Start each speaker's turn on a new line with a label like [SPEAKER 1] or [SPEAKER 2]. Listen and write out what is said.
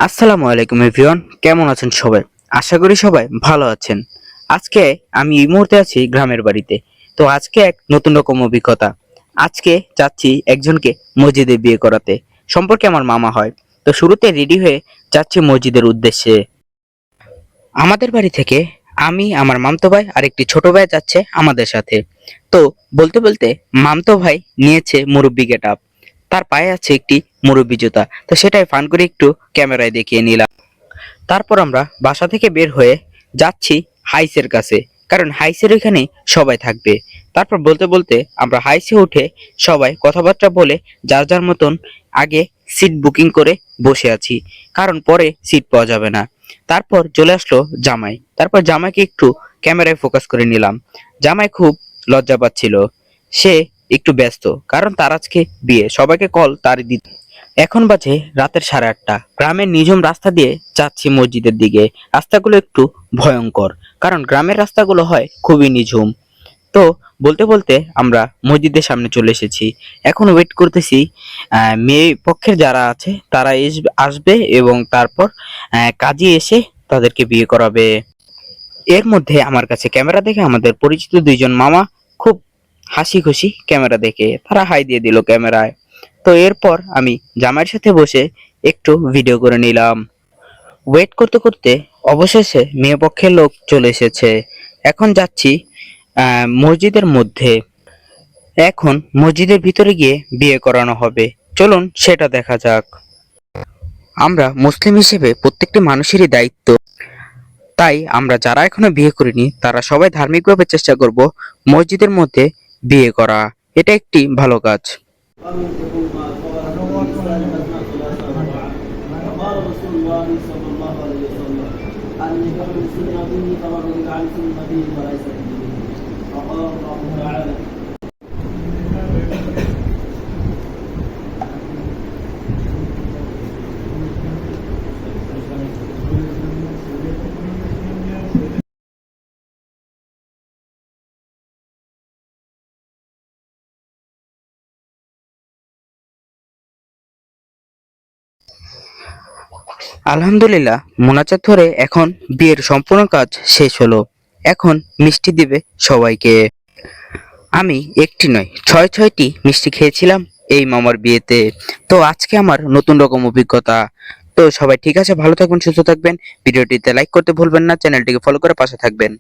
[SPEAKER 1] আসসালামু আলাইকুম এভরিওয়ান, কেমন আছেন সবাই? আশা করি সবাই ভালো আছেন। আজকে আমি এই মুহূর্তে আছি গ্রামের বাড়িতে। তো আজকে এক নতুন রকম অভিজ্ঞতা। আজকে যাচ্ছি একজনকে মসজিদে বিয়ে করাতে। সম্পর্কে আমার মামা হয়। তো শুরুতে রেডি হয়ে যাচ্ছি মসজিদের উদ্দেশ্যে। আমাদের বাড়ি থেকে আমি, আমার মামতো ভাই আর একটি ছোট ভাই যাচ্ছে আমাদের সাথে। তো বলতে বলতে মামতো ভাই নিয়েছে মুরব্বি গেটআপ। তার পায়ে আছে একটি মুরব্বি জুতা। তো সেটাই ফান করে একটু ক্যামেরায় দেখিয়ে নিলাম। তারপর আমরা বাসা থেকে বের হয়ে যাচ্ছি হাইসের কাছে, কারণ হাইসের ওইখানে সবাই থাকবে। তারপর বলতে বলতে আমরা হাইসে উঠে সবাই কথাবার্তা বলে যার যার মতন আগে সিট বুকিং করে বসে আছি, কারণ পরে সিট পাওয়া যাবে না। তারপর চলে আসলো জামাই। তারপর জামাইকে একটু ক্যামেরায় ফোকাস করে নিলাম। জামাই খুব লজ্জা পাচ্ছিল। সে একটু ব্যস্ত, কারণ তার আজকে বিয়ে, সবাইকে কল তারই দিতে। এখন বাজে রাতের 8:30। গ্রামের নিঝুম রাস্তা দিয়ে যাচ্ছি মসজিদের দিকে। রাস্তাগুলো একটু ভয়ঙ্কর, কারণ গ্রামের রাস্তাগুলো হয় খুবই নিঝুম। তো বলতে বলতে আমরা মসজিদের সামনে চলে এসেছি। এখন ওয়েট করতেছি মেয়ে পক্ষের যারা আছে তারা আসবে, এবং তারপর কাজী এসে তাদেরকে বিয়ে করাবে। এর মধ্যে আমার কাছে ক্যামেরা দেখে আমাদের পরিচিত দুইজন মামা খুব হাসি খুশি ক্যামেরা দেখে তারা হাই দিয়ে দিল ক্যামেরায়। তো এরপর আমি জামাইয়ের সাথে বসে একটু ভিডিও করে নিলাম। ওয়েট করতে করতে অবশেষে মেয়ে পক্ষের লোক চলে এসেছে। এখন যাচ্ছি মসজিদের মধ্যে। এখন মসজিদের ভিতরে গিয়ে বিয়ে করানো হবে। চলুন সেটা দেখা যাক। আমরা মুসলিম হিসেবে প্রত্যেকটি মানুষেরই দায়িত্ব, তাই আমরা যারা এখনো বিয়ে করিনি তারা সবাই ধার্মিকভাবে চেষ্টা করব মসজিদের মধ্যে বিয়ে করা। এটা একটি ভালো কাজ। আলহামদুলিল্লাহ, মোনাজাত ধরে এখন বিয়ের সম্পূর্ণ কাজ শেষ হলো। এখন মিষ্টি দিবে সবাইকে। আমি একটি নয়, ছয় ছয়টি মিষ্টি খেয়েছিলাম এই মামার বিয়েতে। তো আজকে আমার নতুন রকম অভিজ্ঞতা। তো সবাই ঠিক আছে, ভালো থাকবেন, সুস্থ থাকবেন। ভিডিওটিতে লাইক করতে ভুলবেন না, চ্যানেলটিকে ফলো করে পাশে থাকবেন।